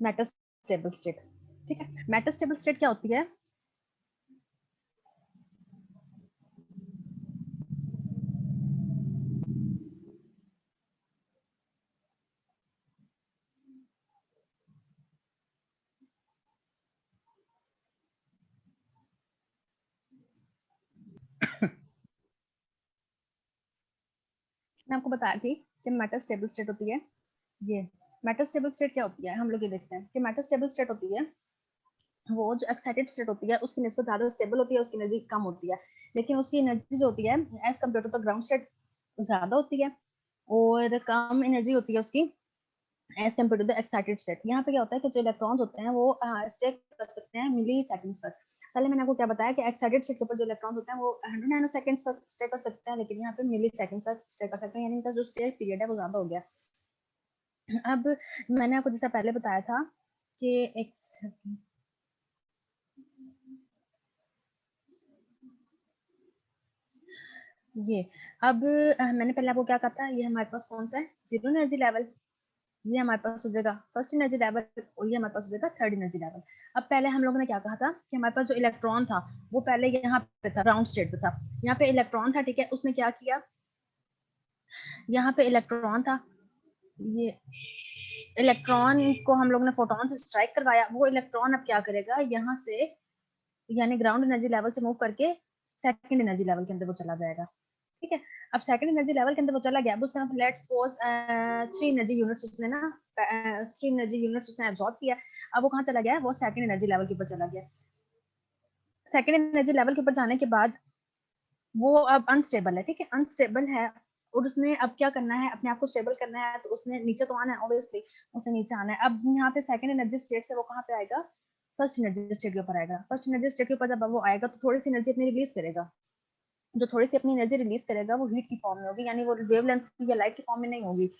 मेटास्टेबल स्टेट, ठीक है। मेटास्टेबल स्टेट क्या होती है? मैं आपको बताया थी कि मेटास्टेबल स्टेट होती है ये। मेटास्टेबल स्टेट क्या होती है? हम लोग ये देखते हैं कि मेटास्टेबल स्टेट होती है वो जो एक्साइटेड स्टेट होती है उसकी निस्बत ज्यादा स्टेबल होती है, उसकी एनर्जी कम होती है। लेकिन उसकी एनर्जी जो होती है as compared to the ground state ज्यादा होती है, और कम एनर्जी होती है उसकी as compared to the excited state. यहाँ पे क्या होता है कि जो इलेक्ट्रॉन्स होते हैं वो स्टे कर सकते हैं मिली सेकंड्स तक। पहले मैंने आपको क्या बताया कि एक्साइटेड स्टेट के ऊपर जो इलेक्ट्रॉन्स होते हैं वो 100 नैनो सेकंड्स तक स्टे कर सकते हैं, लेकिन यहाँ पे मिली सेकंड्स तक स्टे कर सकते हैं, यानी इनका जो स्टे पीरियड है वो ज्यादा हो गया। अब मैंने आपको जैसा पहले बताया था कि एक ये अब मैंने पहले आपको क्या कहा था, ये हमारे पास कौन सा है, जीरो एनर्जी लेवल, ये हमारे पास हो जाएगा फर्स्ट एनर्जी लेवल और ये हमारे पास हो जाएगा थर्ड एनर्जी लेवल। अब पहले हम लोगों ने क्या कहा था कि हमारे पास जो इलेक्ट्रॉन था वो पहले यहाँ पे था, ग्राउंड स्टेट पे था, यहाँ पे इलेक्ट्रॉन था, ठीक है, उसने क्या किया, यहाँ पे इलेक्ट्रॉन था, ये इलेक्ट्रॉन को हम लोग ने फोटोन से स्ट्राइक करवाया, वो इलेक्ट्रॉन अब क्या करेगा, यहाँ से यानी ग्राउंड एनर्जी लेवल से मूव करके सेकंड एनर्जी लेवल के अंदर वो चला जाएगा, ठीक है। अब सेकंड एनर्जी लेवल के अंदर वो चला गया, अब उसने लेट्स सपोज 3 एनर्जी यूनिट्स उसने ना 3 एनर्जी यूनिट्स उसने एब्जॉर्ब किया, अब वो कहाँ चला गया, वो सेकंड एनर्जी लेवल के ऊपर चला गया। सेकंड एनर्जी लेवल के ऊपर जाने के बाद वो अब अनस्टेबल है, ठीक है, अनस्टेबल है, और उसने अब क्या करना है, अपने आप को स्टेबल करना है, तो उसने नीचे तो आना है ऑब्वियसली, उसने नीचे आना है। अब यहाँ पे सेकंड एनर्जी स्टेट से वो कहाँ पे आएगा, फर्स्ट एनर्जी स्टेट के ऊपर आएगा। फर्स्ट एनर्जी स्टेट के ऊपर जब वो आएगा तो थोड़ी सी एनर्जी अपनी रिलीज करेगा, जो थोड़ी सी अपनी एनर्जी रिलीज करेगा वो हीट की फॉर्म में होगी, यानी वो वेवलेंथ या लाइट की फॉर्म में नहीं होगी।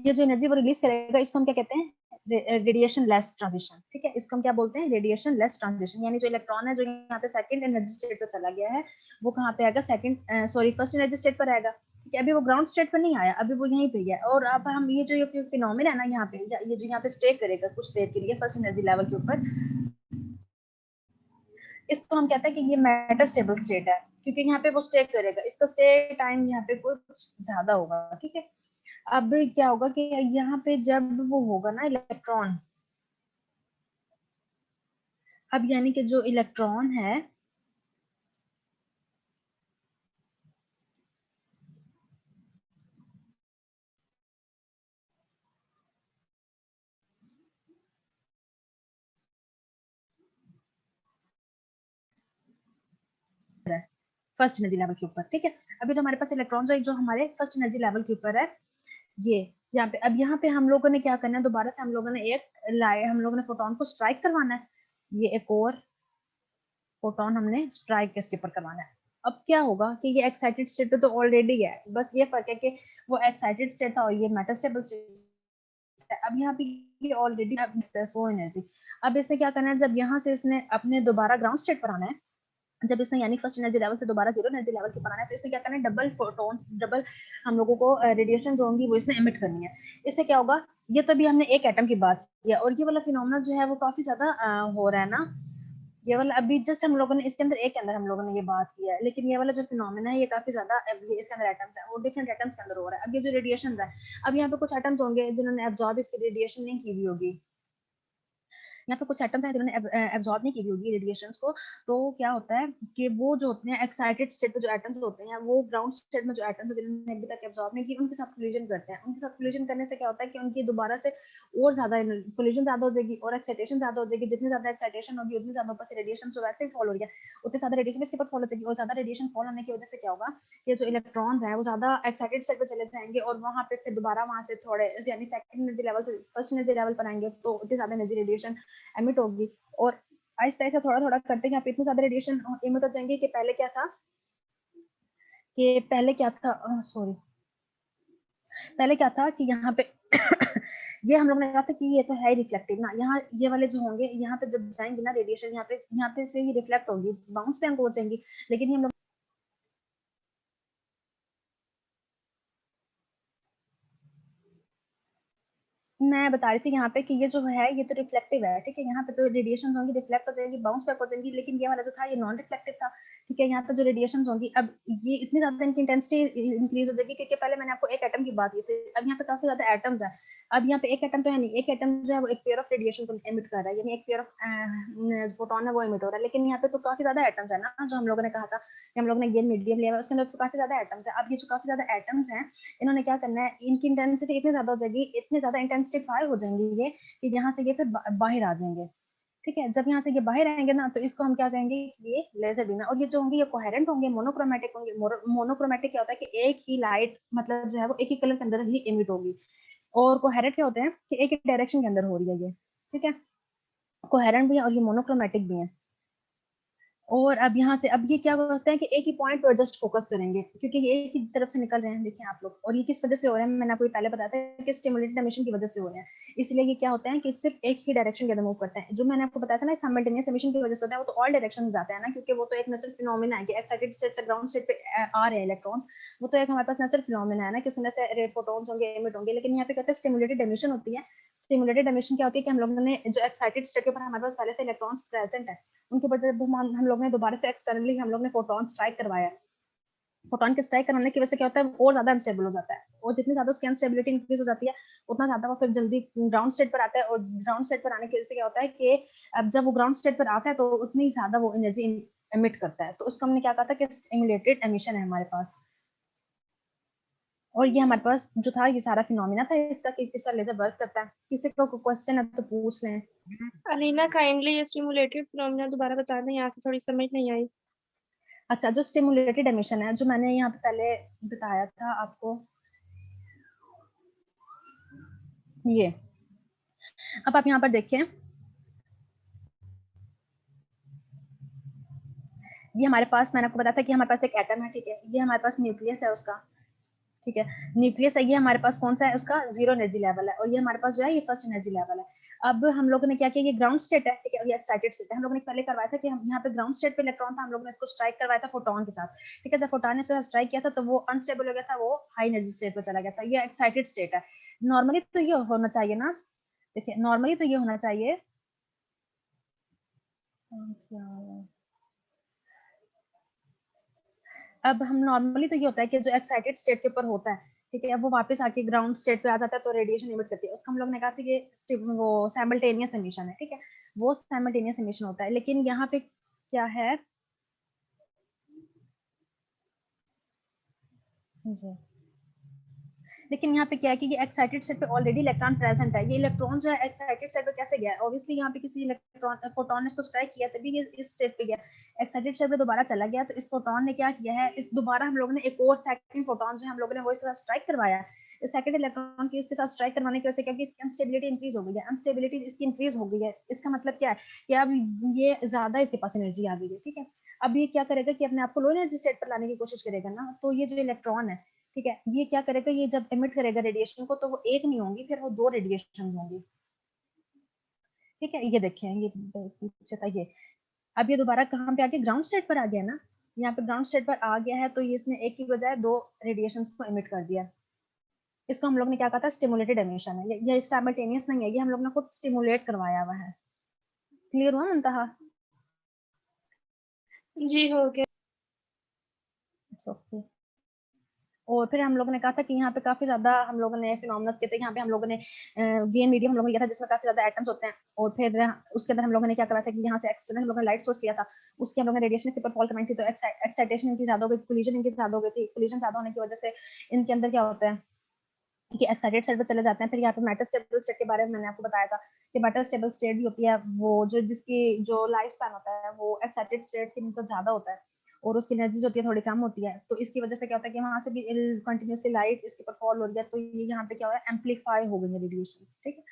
ये जो एनर्जी वो रिलीज करेगा इसको हम क्या कहते हैं, रेडिएशन लेस ट्रांजिशन, ठीक है, इसको हम क्या बोलते हैं, रेडिएशन लेस ट्रांजिशन। यानी जो इलेक्ट्रॉन है जो यहाँ पे सेकंड एनर्जी स्टेट पर चला गया है वो कहाँ पे आएगा, second sorry first energy state पर आएगा, ठीक है। अभी वो ग्राउंड स्टेट पर नहीं आया, अभी वो यहीं पे ही है। और अब हम ये जो ये फिनोमेना है ना यहाँ पे, ये जो यहाँ पे स्टे करेगा कुछ देर के लिए फर्स्ट एनर्जी लेवल के ऊपर, इसको हम कहते हैं कि ये मेटा स्टेबल स्टेट है, क्योंकि यहाँ पे वो स्टे करेगा, इसका स्टे टाइम यहाँ पे कुछ ज्यादा होगा, ठीक है। अब क्या होगा कि यहाँ पे जब वो होगा ना इलेक्ट्रॉन, अब यानी कि जो इलेक्ट्रॉन है फर्स्ट एनर्जी लेवल के ऊपर, ठीक है। अभी जो हमारे पास इलेक्ट्रॉन जो हमारे फर्स्ट एनर्जी लेवल के ऊपर है, ये यहाँ पे, अब यहाँ पे हम लोगों ने क्या करना है, दोबारा से हम लोगों ने हम लोगों ने फोटोन को स्ट्राइक करवाना है, ये एक और फोटोन हमने स्ट्राइक इसके ऊपर करवाना है। अब क्या होगा कि ये एक्साइटेड स्टेट तो ऑलरेडी है, बस ये फर्क है कि वो एक्साइटेड स्टेट था और ये मेटास्टेबल स्टेट है। अब यहाँ पे ये ऑलरेडी वो एनर्जी, अब इसने क्या करना है, जब यहाँ से इसने अपने दोबारा ग्राउंड स्टेट पर आना है, जब इसने यानी फर्स्ट एनर्जी लेवल से दोबारा जीरो एनर्जी लेवल के पर आना है, तो इसने क्या करना है, डबल फोटॉन्स, डबल हम लोगों को रेडिएशन जो होंगी वो इसने एमिट करनी है। इससे क्या होगा, ये तो भी हमने एक एटम की बात की है, और ये वाला फिनोमेना जो है वो काफी ज्यादा हो रहा है ना, ये वाला अभी जस्ट हम लोगों ने इसके अंदर एक के अंदर हम लोगों ने ये बात की है, लेकिन ये वाला जो फिनोमेना है ये काफी ज्यादा, ये इसके अंदर एटम्स है, वो डिफरेंट एटम्स के अंदर हो रहा है। अब ये जो रेडिएशन है, अब यहाँ पे कुछ एटम्स होंगे जिन्होंने एब्जॉर्ब इसकी रेडिएशन नहीं की हुई होगी, यहाँ पे कुछ एटम्स हैं जिन्होंने एब्जॉर्ब नहीं की हुई होगी रेडिएशंस को, तो क्या होता है कि वो जो होते हैं एक्साइटेड स्टेट पे जो एटम्स होते हैं, वो ग्राउंड स्टेट में जो एटम्स जिन्होंने अभी तक एब्जॉर्ब नहीं की उनके साथ कोलिजन करते हैं, उनके साथ कोलिजन करने से क्या होता है कि उनकी दोबारा से और ज्यादा कोलिजन ज्यादा हो जाएगी और एक्साइटेशन ज्यादा हो जाएगी, जितनी ज्यादा एक्साइटेशन होगी उतनी ज्यादा ऊपर से रेडिएशन तो वैसे ही फॉल हो रही है, उतनी ज्यादा रेडिएशन इसके ऊपर फॉल हो जाएगी, और ज्यादा रेडिएशन फॉल होने की वजह से क्या होगा कि जो इलेक्ट्रॉन्स हैं वो ज्यादा एक्साइटेड स्टेट पे चले जाएंगे, और वहां पे फिर दोबारा वहां से थोड़े यानी सेकंड एनर्जी लेवल से फर्स्ट एनर्जी लेवल पर आएंगे तो उतनी ज्यादा एनर्जी रेडिएशन एमिट होगी, और आहिस्ता आहिस्ता थोड़ा थोड़ा करते हैं यहाँ पे इतने ज्यादा रेडिएशन इमिट हो जाएंगे कि पहले क्या था सॉरी पहले क्या था कि यहाँ पे ये हम लोग ने कहा था कि ये तो है रिफ्लेक्टिव ना, यहाँ ये वाले जो होंगे यहाँ पे जब जाएंगे ना रेडिएशन, यहाँ पे से ही रिफ्लेक्ट होगी, बाउंस पे हमको हो जाएंगी, लेकिन ये हम लोग मैं बता रही थी यहाँ पे कि ये जो है ये तो रिफ्लेक्टिव है, ठीक है, यहाँ पे तो रेडिएशन होंगी रिफ्लेक्ट हो जाएंगी बाउंस बैक हो जाएंगी, लेकिन ये वाला जो था ये नॉन रिफ्लेक्टिव था, ठीक है। यहाँ पे जो रेडिएशन होंगी अब ये इतनी ज्यादा इनकी इंटेंसिटी इंक्रीज हो जाएगी, क्योंकि पहले मैंने आपको एक एटम की बात की थी, अब यहाँ पे काफी ज्यादा एटम्स है। अब यहाँ पे एक एटम तो है नहीं, एक एटम जो है वो एक पेयर ऑफ रेडिएशन को एमिट कर रहा है, यानी एक पेयर ऑफ फोटोन है वो एमिट हो रहा है, लेकिन यहाँ पे तो काफी ज्यादा एटम्स है ना, जो हम लोगों ने कहा था कि हम लोगों ने गेन मीडियम लिया है उसके अंदर तो काफी ज्यादा एटम्स है। अब ये जो काफी ज्यादा एटम्स हैं इन्होंने क्या करना है, इनकी इंटेंसिटी इतनी ज्यादा हो जाएगी, इतनी ज्यादा इंटेंसिफाई हो जाएंगी ये कि यहाँ से ये फिर बाहर आ जाएंगे, ठीक है। जब यहाँ से ये बाहर आएंगे ना तो इसको हम क्या कहेंगे, ये लेजर बीम है, और ये जो होंगे ये कोहेरेंट होंगे, मोनोक्रोमेटिक होंगे। मोनोक्रोमेटिक क्या होता है कि एक ही लाइट मतलब जो है वो एक ही कलर के अंदर ही इमिट होगी, और कोहेरेंट क्या होते हैं कि एक ही डायरेक्शन के अंदर हो रही है ये, ठीक है। कोहेरेंट भी है और ये मोनोक्रोमेटिक भी है। और अब यहाँ से अब ये क्या होता है कि एक ही पॉइंट पर जस्ट फोकस करेंगे, क्योंकि ये एक ही तरफ से निकल रहे हैं, देखिए आप लोग। और ये किस वजह से हो रहा है, मैंने आपको पहले बताया था कि स्टिमुलेटेड एमिशन की वजह से हो रहे हैं। इसलिए ये क्या होता है कि सिर्फ एक ही डायरेक्शन के अंदर मूव करते हैं। जो मैंने आपको बताया था ना साइमल्टेनियस एमिशन की वजह से होता है, वो तो ऑल डायरेक्शन में जाते हैं ना, क्योंकि वो तो एक नेचुरल फिनोमेना है कि एक्साइटेड स्टेट से ग्राउंड स्टेट पे आ रहे हैं इलेक्ट्रॉन्स। वो तो एक हमारे पास नेचुरल फिनोमेना है ना कि उसमें से रेड फोटॉन्स होंगे, एमिट होंगे। लेकिन यहाँ पे कहते हैं स्टिमुलेटेड एमिशन होती है। स्टिमुलेटेड एमिशन क्या होती है कि हम लोगों ने जो एक्साइटेड स्टेट के ऊपर हमारे पास पहले से इलेक्ट्रॉन्स प्रेजेंट है, उनके ऊपर जब हम लोग ने दोबारा से एक्सटर्नली हम लोग ने फोटोन स्ट्राइक करवाया, फोटोन के स्ट्राइक करने की वजह से क्या होता है, और ज्यादा अनस्टेबल हो जाता है। और जितनी ज्यादा उसकी अनस्टेबिलिटी इंक्रीज हो जाती है, उतना ज्यादा वो फिर जल्दी ग्राउंड स्टेट पर आता है। और ग्राउंड स्टेट पर आने की वजह से क्या होता है कि अब जब वो ग्राउंड स्टेट पर आता है तो उतनी ज्यादा वो एनर्जी एमिट करता है। तो उसको हमने क्या कहा था कि स्टिमुलेटेड एमिशन है हमारे पास। और ये हमारे पास जो था ये सारा फिनोमिना था इसका कि किस तरह लेजर वर्क करता है। किसी को क्वेश्चन है तो पूछ लें। अलीना काइंडली ये स्टिमुलेटेड फिनोमेना दोबारा बता दें, यहाँ से थोड़ी समझ नहीं आई। अच्छा, जो स्टिमुलेटेड एमिशन है जो मैंने यहाँ पे पहले बताया था आपको, ये अब आप यहाँ पर देखें, ये हमारे पास मैंने आपको बताया था कि हमारे पास एक एटम है, ठीक है। ये हमारे पास न्यूक्लियस है उसका, ठीक है। न्यूक्लियस है, ये हमारे पास कौन सा है, उसका 0 एनर्जी लेवल है। और ये हमारे पास जो है ये फर्स्ट एनर्जी लेवल है। अब हम लोगों ने क्या किया, ये ग्राउंड स्टेट है, ठीक है, ये एक्साइटेड स्टेट है। हम लोगों ने पहले करवाया था कि हम यहाँ पे ग्राउंड स्टेट पे इलेक्ट्रॉन था, हम लोगों ने इसको स्ट्राइक करवाया था फोटोन के साथ, ठीक है। जब फोटोन ने इसको स्ट्राइक किया था तो वो अनस्टेबल हो गया था, वो हाई एनर्जी स्टेट पे चला गया था। ये एक्साइटेड स्टेट है। नॉर्मली तो ये होना चाहिए ना, देखिए नॉर्मली तो ये होना चाहिए, अब हम नॉर्मली तो ये होता है कि जो एक्साइटेड स्टेट के ऊपर होता है, ठीक है, वो वापस आके ग्राउंड स्टेट पे आ जाता है तो रेडिएशन इमिट करती है। उसको हम लोग ने कहा था कि वो साइमल्टेनियस एमिशन है, ठीक है, वो साइमल्टेनियस एमिशन होता है। लेकिन यहाँ पे क्या है, जी, लेकिन यहाँ पे क्या है कि ये एक्साइटेड स्टेट पे ऑलरेडी इलेक्ट्रॉन प्रेजेंट है। ये इलेक्ट्रॉन जो है एक्साइटेड स्टेट पे कैसे गया, ऑब्वियसली यहाँ पे किसी इलेक्ट्रॉन फोटोन ने इसको स्ट्राइक किया तभी ये इस स्टेट पे गया। एक्साइटेड स्टेट पे दोबारा चला गया तो इस फोटोन ने क्या किया है, इस दोबारा हम लोगों ने एक और सेकंड फोटोन जो हम लोगों ने वो इसके साथ स्ट्राइक करवाया। इस सेकंड इलेक्ट्रॉन की इसके साथ स्ट्राइक करवाने की वजह से क्या कि इसकी अनस्टेबिलिटी इंक्रीज हो गई है, अनस्टेबिलिटी इसकी इंक्रीज हो गई है। इसका मतलब क्या है कि अब ये ज्यादा इसके पास एनर्जी आ गई है, ठीक है। अब ये क्या करेगा कि अपने आप को लो एनर्जी स्टेट पर लाने की कोशिश करेगा ना, तो ये जो इलेक्ट्रॉन है, ठीक है, ये क्या करेगा, ये जब एमिट करेगा रेडिएशन को तो वो एक नहीं होंगी, फिर वो दो रेडिएशन होंगी, ठीक है। ये देखें, ये पीछे था ये, अब ये दोबारा कहाँ पे आ गया, ग्राउंड स्टेट पर आ गया ना। यहाँ पे ग्राउंड स्टेट पर आ गया है तो ये इसने एक की बजाय दो रेडिएशन को एमिट कर दिया। इसको हम लोग ने क्या कहा था, स्टिमुलेटेड एमिशन है। ये साइमल्टेनियस नहीं है, ये हम लोग ने खुद स्टिमुलेट करवाया हुआ है। क्लियर हुआ मुंतहा? जी हो गया। It's okay. और फिर हम लोगों ने कहा था कि यहाँ पे काफी ज्यादा हम लोगों ने फिनोमेनस के थे। यहाँ पे हम लोगों ने गेम मीडियम हम लोगों ने लिया था जिसमें काफी ज्यादा एटम्स होते हैं। और फिर उसके अंदर हम लोगों ने क्या करा था कि यहाँ से एक्सटर्नल हम लोगों ने लाइट सोर्स लिया था, उसके हम लोगों ने रेडिएशन इसके ऊपर फॉल करवाई थी। तो एक्साइटेशन इनकी ज्यादा हो गई, कोलिजन इनकी ज्यादा हो गई थी। कोलिजन ज्यादा होने की वजह से इनके अंदर क्या होता है कि एक्साइटेड स्टेट पर चले जाते हैं। फिर यहाँ पे मेटल स्टेबल स्टेट के बारे में मैंने आपको बताया था कि मेटल स्टेबल स्टेट भी होती है, वो जो जिसकी जो लाइफ स्पैन होता है वो एक्साइटेड स्टेट की मतलब ज्यादा होता है और उसकी एनर्जी जो होती है थोड़ी कम होती है। तो इसकी वजह से क्या होता है कि वहां से भी कंटिन्यूसली लाइट इसके ऊपर फॉल हो रही है, तो ये यहाँ पे क्या हो रहा है, एम्पलीफाई हो गई है रेडिएशन, ठीक है,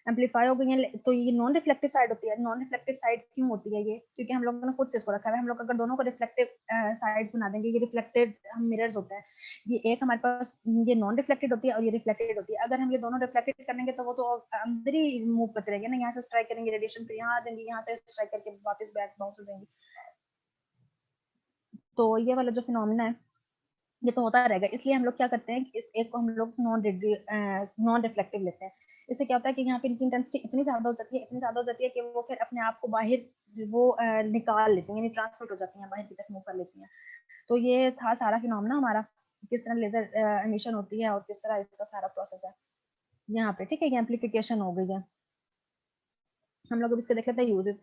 एम्पलीफाई हो गई है। तो ये नॉन रिफ्लेक्टिव साइड होती है। नॉन रिफ्लेक्टिव साइड क्यों होती है ये, क्योंकि हम लोगों ने खुद से इसको रखा है। हम लोग अगर दोनों को रिफ्लेक्टिव साइड्स बना देंगे, ये रिफ्लेक्टेड हम मिरर्स होते हैं, ये एक हमारे पास ये नॉन रिफ्लेक्टेड होती है और ये रिफ्लेक्टेड होती है। अगर हम ये दोनों रिफ्लेक्टेड करेंगे तो वो तो अंदर ही मूव करते रहेंगे ना, यहाँ से स्ट्राइक करेंगे रेडिएशन, फिर यहाँ आ जाएंगे, यहाँ से स्ट्राइक करके वापस बैक बाउंस हो जाएंगे। तो ये वाला जो फिनोमेना है ये तो होता रहेगा। इसलिए हम लोग क्या करते हैं कि इस एक को हम लोग नॉन रिफ्लेक्टिव लेते हैं। इससे क्या होता है कि यहाँ पे इनकी इंटेंसिटी इतनी ज्यादा हो जाती है, इतनी ज्यादा हो जाती है कि वो फिर अपने आप को बाहर वो निकाल लेती हैं, यानी ट्रांसमिट हो जाती हैं, बाहर की तरफ मूव कर लेती हैं। तो ये था सारा फिनोमेना हमारा, किस तरह लेजर एमिशन होती है और किस तरह इसका सारा प्रोसेस है यहाँ पे, ठीक है। ये एम्पलीफिकेशन हो गई है। हम लोग अब इसके देख लेते हैं यूजेस।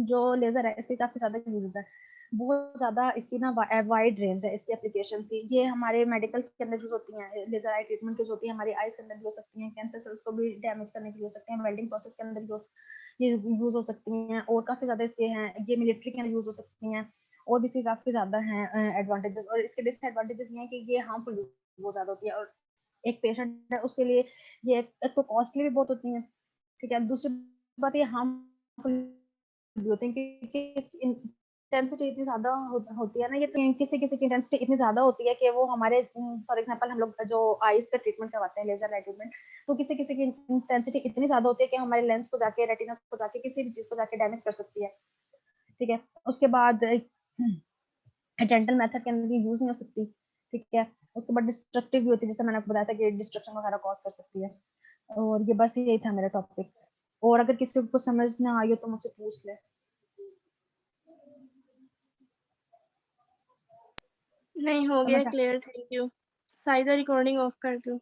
जो लेजर है इसके काफी ज्यादा यूजेस है, बहुत ज्यादा इसकी ना वाइड रेंज है इसकी एप्लीकेशन की। ये हमारे मेडिकल के अंदर यूज होती हैं, लेजर आई ट्रीटमेंट की होती है, हमारी आईज के अंदर भी हो सकती हैं, कैंसर सेल्स को भी डैमेज करने के लिए हो सकते हैं, वेल्डिंग प्रोसेस के अंदर ये यूज हो सकती हैं। और काफी ज्यादा इसके हैं, ये मिलिट्री के अंदर यूज हो सकती हैं। और भी इसके काफी ज्यादा हैं एडवांटेजेस। और इसके डिसएडवांटेजेस ये हैं कि ये हार्मफुल बहुत ज्यादा होती है। और एक पेशेंट है उसके लिए ये एक तो कॉस्टली भी बहुत होती है, ठीक है। दूसरी बात ये हार्मफुल भी होते हैं क्योंकि इंटेंसिटी इतनी ज्यादा होती है ना, ये तो किसी किसी की इंटेंसिटी इतनी ज्यादा होती है कि वो हमारे फॉर एग्जांपल हम लोग जो आईज का ट्रीटमेंट करवाते हैं, लेजर लाइट ट्रीटमेंट, तो किसी किसी की इंटेंसिटी इतनी ज्यादा होती है कि हमारे लेंस को जाके, रेटिना को जाके, किसी भी चीज को जाके डैमेज कर सकती है। ठीक है, उसके बाद डेंटल मेथड के अंदर यूज नहीं हो सकती। ठीक है, उसके बाद डिस्ट्रक्टिव भी होती है, जैसे मैंने आपको बताया था कि डिस्ट्रक्शन वगैरह कॉज कर सकती है। और ये बस यही था मेरा टॉपिक, और अगर किसी को समझ ना आई हो तो मुझसे पूछ ले। नहीं, हो गया समझ आ- क्लियर, थैंक यू। साइजा रिकॉर्डिंग ऑफ कर दो।